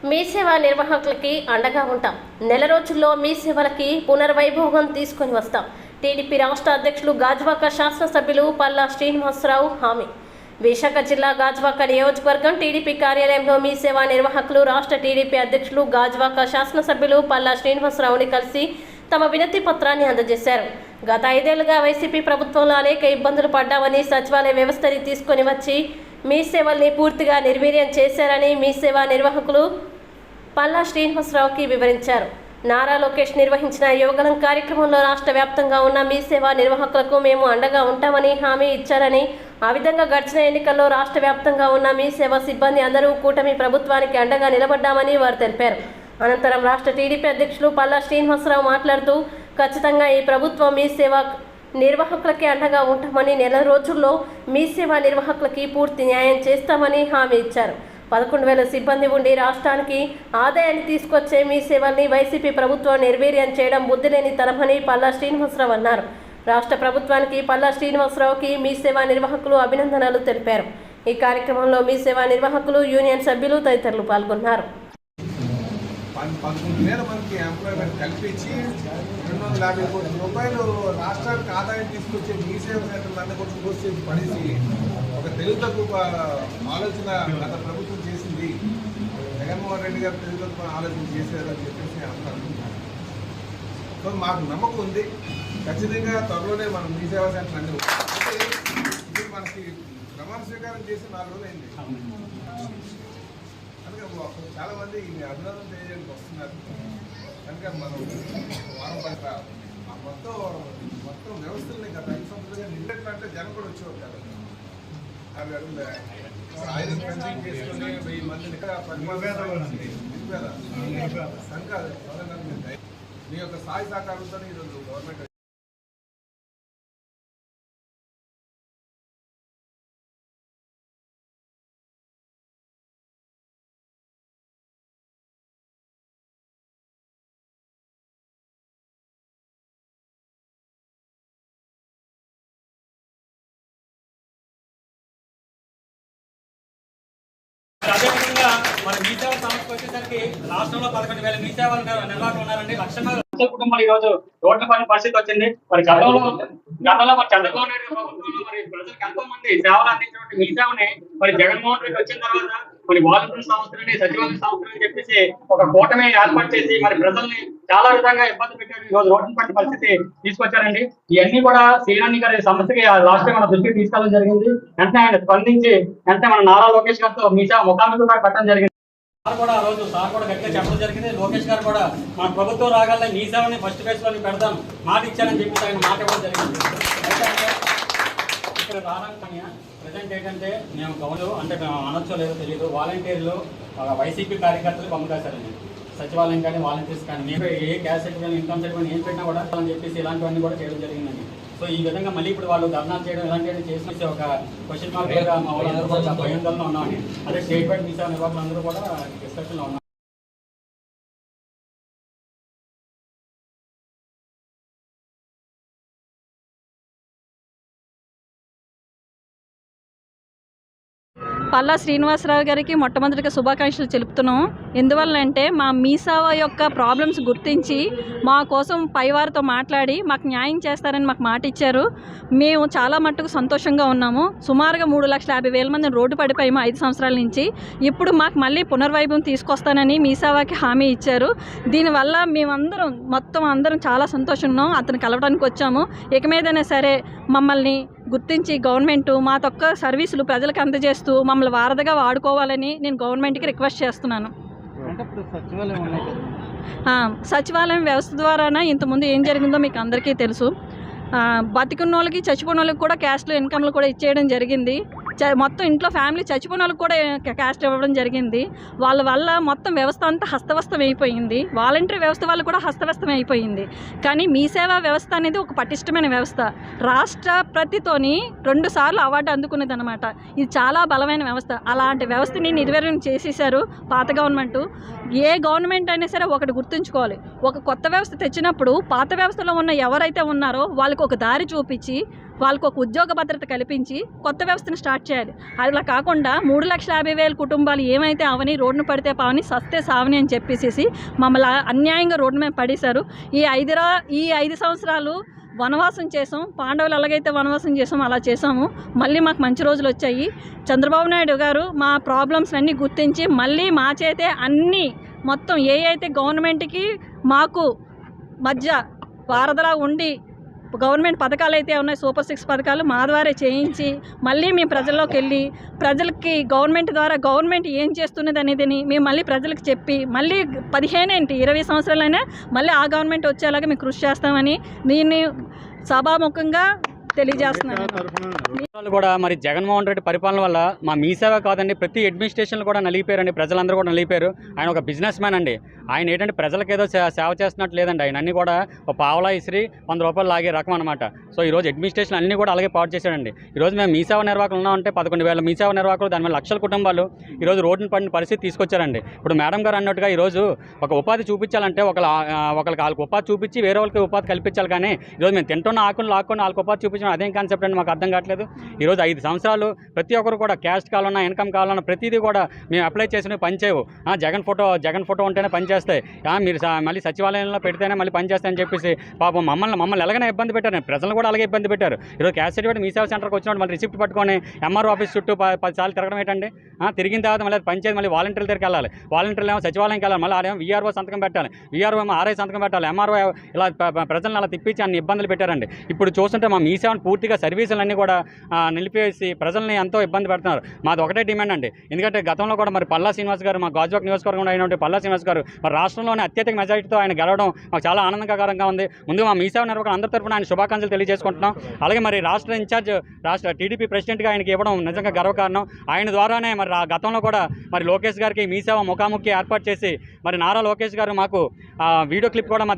మీ సేవ నిర్వాహకులకి అండగా ఉంటాం. నెల రోజుల్లో మీ సేవలకి పునర్వైభోగం తీసుకొని వస్తాం. టీడీపీ రాష్ట్ర అధ్యక్షులు గాజువాక శాసనసభ్యులు పల్లా శ్రీనివాసరావు హామీ. విశాఖ జిల్లా గాజువాక నియోజకవర్గం టీడీపీ కార్యాలయంలో మీ సేవా నిర్వాహకులు రాష్ట్ర టీడీపీ అధ్యక్షులు గాజువాక శాసనసభ్యులు పల్లా శ్రీనివాసరావుని కలిసి తమ వినతి పత్రాన్ని అందజేశారు. గత 5 ఏళ్లుగా వైసీపీ ప్రభుత్వంలో అనేక ఇబ్బందులు పడ్డామని, సచివాలయ వ్యవస్థని తీసుకొని వచ్చి మీ సేవల్ని పూర్తిగా నిర్వీర్యం చేశారని మీ సేవా నిర్వాహకులు పల్లా శ్రీనివాసరావుకి వివరించారు. నారా లోకేష్ నిర్వహించిన యువగలం కార్యక్రమంలో రాష్ట్ర వ్యాప్తంగా ఉన్న మీ సేవా నిర్వాహకులకు మేము అండగా ఉంటామని హామీ ఇచ్చారని, ఆ విధంగా గడిచిన ఎన్నికల్లో రాష్ట్ర వ్యాప్తంగా ఉన్న మీ సేవా సిబ్బంది అందరూ కూటమి ప్రభుత్వానికి అండగా నిలబడ్డామని వారు తెలిపారు. అనంతరం రాష్ట్ర టీడీపీ అధ్యక్షులు పల్లా శ్రీనివాసరావు మాట్లాడుతూ, ఖచ్చితంగా ఈ ప్రభుత్వం మీ సేవా నిర్వాహకులకి అండగా ఉంటామని, నెల రోజుల్లో మీ సేవా నిర్వాహకులకి పూర్తి న్యాయం చేస్తామని హామీ ఇచ్చారు. 11,000 సిబ్బంది ఉండి రాష్ట్రానికి ఆదాయాన్ని తీసుకొచ్చే మీ సేవల్ని వైసీపీ ప్రభుత్వం నిర్వీర్యం చేయడం బుద్ధిలేని తరమని పల్లా శ్రీనివాసరావు అన్నారు. రాష్ట్ర ప్రభుత్వానికి పల్లా శ్రీనివాసరావుకి మీ సేవా నిర్వాహకులు అభినందనలు తెలిపారు. ఈ కార్యక్రమంలో మీ సేవా నిర్వాహకులు, యూనియన్ సభ్యులు తదితరులు పాల్గొన్నారు. 11,000 మందికి ఎంప్లాయ్మెంట్ కల్పించి 250 కోట్ల రూపాయలు రాష్ట్రానికి ఆదాయం తీసుకొచ్చే మీ సేవ సెంటర్లన్నీ కూడా క్లోజ్ చేసి పడేసి ఒక తెలుగు తక్కువ ఆలోచన గత ప్రభుత్వం చేసింది. జగన్మోహన్ రెడ్డి గారు తెలుగు తక్కువ ఆలోచన చేశారని చెప్పేసి అనుకుంటున్నాను. సో మాకు నమ్మకం ఉంది, ఖచ్చితంగా త్వరలోనే మనం మీ సేవా సెంటర్ అన్ని ఇప్పుడు మనకి ప్రమాణ స్వీకారం చేసి 4 రోజులు అయింది. చాలా మంది ఈ అభినందన తెలియడానికి వస్తున్నారు కనుక మనం వారం పట్ల మొత్తం వ్యవస్థల్ని గత 5 సంవత్సరాలుగా నిన్నట్లంటే జనం కూడా వచ్చేవారు కదా. అవి అడుగుదా 5 పెన్షన్ చేసుకుని 1000 మందిని కనుక మీ యొక్క సాయ సహకారంతో ఈరోజు గవర్నమెంట్ అదేవిధంగా మన మీ సేవ సంస్థకు వచ్చేసరికి రాష్ట్రంలో 11,000 మీ సేవలు నిర్వాహకులు ఉన్నారండి. లక్షల కుటుంబాలు ఈ రోజు రోడ్ల పని పరిస్థితి వచ్చింది. మరి గతంలో మరి చంద్రబాబు నాయుడు ప్రభుత్వంలో మరి ప్రజలకు ఎంతో మంది సేవలు అందించినటువంటి మీ సేవని మరి జగన్మోహన్ రెడ్డి వచ్చిన తర్వాత మరి వాలంటీర్ సంస్థలని, సచివాలయ సంస్థలని చెప్పేసి ఒక కూటమి ఏర్పాటు చేసి మరి ప్రజల్ని చాలా విధంగా ఇబ్బంది పెట్టారు. ఈ రోజు రోడ్డు పట్టిన పరిస్థితి తీసుకొచ్చారండి. ఇవన్నీ కూడా శ్రీరాణి గారి సమస్యకి రాష్ట్రం మన దృష్టికి తీసుకెళ్ళడం జరిగింది. వెంటనే ఆయన స్పందించి వెంటనే మన నారా లోకేష్ గారితో మీ సేవ ముఖాముఖి కూడా పెట్టడం జరిగింది. కూడా ఆ రోజు సార్ కూడా గట్టిగా చెప్పడం జరిగింది. లోకేష్ గారు కూడా మన ప్రభుత్వం రాగానే మీ సేవని ఫస్ట్ ఫేజ్ లో పెడదాం మాట ఇచ్చారని చెప్పి ఆయన మాట ఇవ్వడం జరిగింది. ఇక్కడ రావడానికి ప్రజెంట్ ఏంటంటే మేము గౌరవ అంటే అనొచ్చో లేదో తెలియదు, వాలంటీర్లు వైసీపీ కార్యకర్తలు పంపుతారండి. సచివాలయం కానీ వాలంటీర్స్ కానీ మేము ఏ క్యాష్ సర్టిఫికేట్, ఇన్కమ్ సర్టిఫికేట్ ఏం పెట్టినా కూడా అని చెప్పేసి ఇలాంటివన్నీ కూడా చేయడం జరిగిందండి. సో ఈ విధంగా మళ్ళీ ఇప్పుడు వాళ్ళు ధర్నాలు చేయడం ఇలాంటివి చేసి ఒక క్వశ్చన్ మార్క్ మీద మా వాళ్ళందరూ కూడా భయంకరంగా ఉన్నామని, అదే స్టేట్ వైడ్ మీ సేవ నిర్వాహకులు అందరూ కూడా డిస్కషన్లో ఉన్నారు. పల్లా శ్రీనివాసరావు గారికి మొట్టమొదటిగా శుభాకాంక్షలు తెలుపుతున్నాం. ఎందువల్లంటే మా మీ సేవ యొక్క ప్రాబ్లమ్స్ గుర్తించి మా కోసం పైవారితో మాట్లాడి మాకు న్యాయం చేస్తారని మాకు మాట ఇచ్చారు. మేము చాలా మట్టుకు సంతోషంగా ఉన్నాము. సుమారుగా 3,50,000 మందిని రోడ్డు పడిపోయాము 5 సంవత్సరాల నుంచి. ఇప్పుడు మాకు మళ్ళీ పునర్వైభవం తీసుకొస్తానని మీ సేవకి హామీ ఇచ్చారు. దీనివల్ల మేమందరం అందరం చాలా సంతోషంగా ఉన్నాం. అతను కలవడానికి వచ్చాము. ఇక మీదైనా సరే మమ్మల్ని గుర్తించి గవర్నమెంట్ మా తొక్క సర్వీసులు ప్రజలకు అందజేస్తూ మమ్మల్ని వారధిగా వాడుకోవాలని నేను గవర్నమెంట్కి రిక్వెస్ట్ చేస్తున్నాను. సచివాలయం వ్యవస్థ ద్వారానే ఇంతకుముందు ఏం జరిగిందో మీకు అందరికీ తెలుసు. బతికున్న వాళ్ళకి చచ్చిపోయిన వాళ్ళకి కూడా క్యాస్ట్లో ఇన్కమ్లు కూడా ఇచ్చేయడం జరిగింది. మొత్తం ఇంట్లో ఫ్యామిలీ చచ్చిపోయిన వాళ్ళకి కూడా క్యాస్ట్ ఇవ్వడం జరిగింది. వాళ్ళ వల్ల మొత్తం వ్యవస్థ అంతా హస్తవస్తం అయిపోయింది. వాలంటరీ వ్యవస్థ వల్ల కూడా హస్తవస్తం అయిపోయింది. కానీ మీ సేవా వ్యవస్థ అనేది ఒక పటిష్టమైన వ్యవస్థ. రాష్ట్రపతితోని 2 సార్లు అవార్డు అందుకునేది అనమాట. ఇది చాలా బలమైన వ్యవస్థ. అలాంటి వ్యవస్థని నిర్వీర్యం చేసేసారు పాత గవర్నమెంట్. ఏ గవర్నమెంట్ అయినా సరే ఒకటి గుర్తుంచుకోవాలి, ఒక కొత్త వ్యవస్థ తెచ్చినప్పుడు పాత వ్యవస్థలో ఉన్న ఎవరైతే ఉన్నారో వాళ్ళకి ఒక దారి చూపించి వాళ్ళకు ఒక ఉద్యోగ భద్రత కల్పించి కొత్త వ్యవస్థను స్టార్ట్ చేయాలి. అలా కాకుండా 3,50,000 కుటుంబాలు ఏమైతే అవని రోడ్డును పడితే పావని సస్తే సావని అని చెప్పేసి మమ్మల్ని అన్యాయంగా రోడ్డు మీద పడేశారు. ఈ 5 సంవత్సరాలు వనవాసం చేసాం. పాండవులు ఎలాగైతే వనవాసం చేసామో అలా చేసాము. మళ్ళీ మాకు మంచి రోజులు వచ్చాయి. చంద్రబాబు నాయుడు గారు మా ప్రాబ్లమ్స్ అన్నీ గుర్తించి మళ్ళీ మా చేతే అన్నీ మొత్తం అయితే గవర్నమెంట్కి మాకు మధ్య వారధలా ఉండి గవర్నమెంట్ పథకాలు అయితే ఉన్నాయి, సూపర్ 6 పథకాలు మా ద్వారా చేయించి మళ్ళీ మేము ప్రజల్లోకి వెళ్ళి ప్రజలకి గవర్నమెంట్ ద్వారా గవర్నమెంట్ ఏం చేస్తున్నది అనేదని మేము మళ్ళీ ప్రజలకు చెప్పి మళ్ళీ 20 సంవత్సరాలైనా మళ్ళీ ఆ గవర్నమెంట్ వచ్చేలాగా మేము కృషి చేస్తామని దీన్ని సభాముఖంగా తెలియజేస్తున్నాను. కూడా మరి జగన్మోహన్ రెడ్డి పరిపాలన వల్ల మా మీ సేవ కాదండి, ప్రతి అడ్మినిస్ట్రేషన్లు కూడా నలిగిపోయారండి. ప్రజలందరూ కూడా నలిగిపోయారు. ఆయన ఒక బిజినెస్ మ్యాన్ అండి. ఆయన ఏంటంటే ప్రజలకు ఏదో సేవ చేస్తున్నట్టు లేదండి. ఆయన అన్నీ కూడా ఒక పావలా ఇసిరి 100 రూపాయలు లాగే రకం అనమాట. సో ఈరోజు అడ్మినిస్ట్రేషన్ అన్నీ కూడా అలాగే పాటు చేశాడండి. ఈరోజు మేము మీ సేవ నిర్వాహకులు ఉన్నామంటే 11,000 మీ సేవ నిర్వాహకులు, దాని మీద లక్షల కుటుంబాలు ఈరోజు రోడ్డును పడిన పరిస్థితి తీసుకొచ్చారండి. ఇప్పుడు మేడం గారు అన్నట్టుగా ఈరోజు ఒక ఉపాధి చూపించాలంటే ఒకరికి వాళ్ళకి ఉపాధి చూపించి వేరే వాళ్ళకి ఉపాధి కల్పించాలి. కానీ ఈరోజు మేము తింటున్న ఆకులు లాక్కొని వాళ్ళకి ఉపాధి చూపించడం అదేం కాన్సెప్ట్ అండి, మాకు అర్థం కావట్లేదు. ఈరోజు 5 సంవత్సరాలు ప్రతి ఒక్కరు కూడా క్యాస్ట్ కావాలన్నా ఇన్కమ్ కావాలన్నా ప్రతిదీ కూడా మేము అప్లై చేసినవి పనిచేయవు. జగన్ ఫోటో ఉంటేనే పనిచేస్తాయి, మీరు మళ్ళీ సచివాలయంలో పెడితేనే మళ్ళీ పనిచేస్తాయని చెప్పేసి పాపం మమ్మల్ని ఎలాగైనా ఇబ్బంది పెట్టారు. ప్రజలు కూడా అలాగే ఇబ్బంది పెట్టారు. ఈరోజు క్యాస్ట్ సర్టిఫికేట్ మీ సేవ సెంటర్కి వచ్చినప్పుడు మళ్ళీ రిసిప్ట్ పట్టుకొని ఎంఆర్ఓ ఆఫీస్ చుట్టూ 10 సార్లు తిరగడం ఏంటండి. తిరిగిన తర్వాత మళ్ళీ పంచాయతీ మళ్ళీ వాలంటీర్ల దగ్గరికి వెళ్ళాలి, వాలంటీర్లు ఏమో సచివాలయంకి వెళ్ళాలి, మళ్ళీ ఆడేమో వీఆర్ఓ సంతకం పెట్టాలి, వీఆర్ఓ ఏమో ఆర్ఐ సంతకం పెట్టాలి, ఎంఆర్ఓ ఇలా ప్రజలను అలా తిప్పించి అన్ని ఇబ్బందులు పెట్టారండి. ఇప్పుడు చూస్తుంటే మా మీ సేవను పూర్తిగా సర్వీసులన్నీ కూడా నిలిపేసి ప్రజల్ని ఎంతో ఇబ్బంది పెడుతున్నారు. మాది ఒకటే డిమాండ్ అండి. ఎందుకంటే గతంలో కూడా మరి పల్లా శ్రీనివాస్ గారు మా గాజువాక నియోజకవర్గంలో అయినటువంటి పల్లా శ్రీనివాస్ గారు మరి రాష్ట్రంలోనే అత్యధిక మెజారిటీతో ఆయన గెలవడం మాకు చాలా ఆనందకరంగా ఉంది. ముందు మా మీ సేవ నిర్వాహకులు అందరి తరఫున ఆయన శుభాకాంక్షలు తెలియజేసుకుంటున్నాం. అలాగే మరి రాష్ట్ర ఇన్ఛార్జ్ టీడీపీ ప్రెసిడెంట్గా ఆయనకి ఇవ్వడం నిజంగా గర్వకారణం. ఆయన ద్వారానే మరి గతంలో కూడా మరి లోకేష్ గారికి మీ సేవ ముఖాముఖి ఏర్పాటు చేసి మరి నారా లోకేష్ గారు మాకు వీడియో క్లిప్ కూడా మా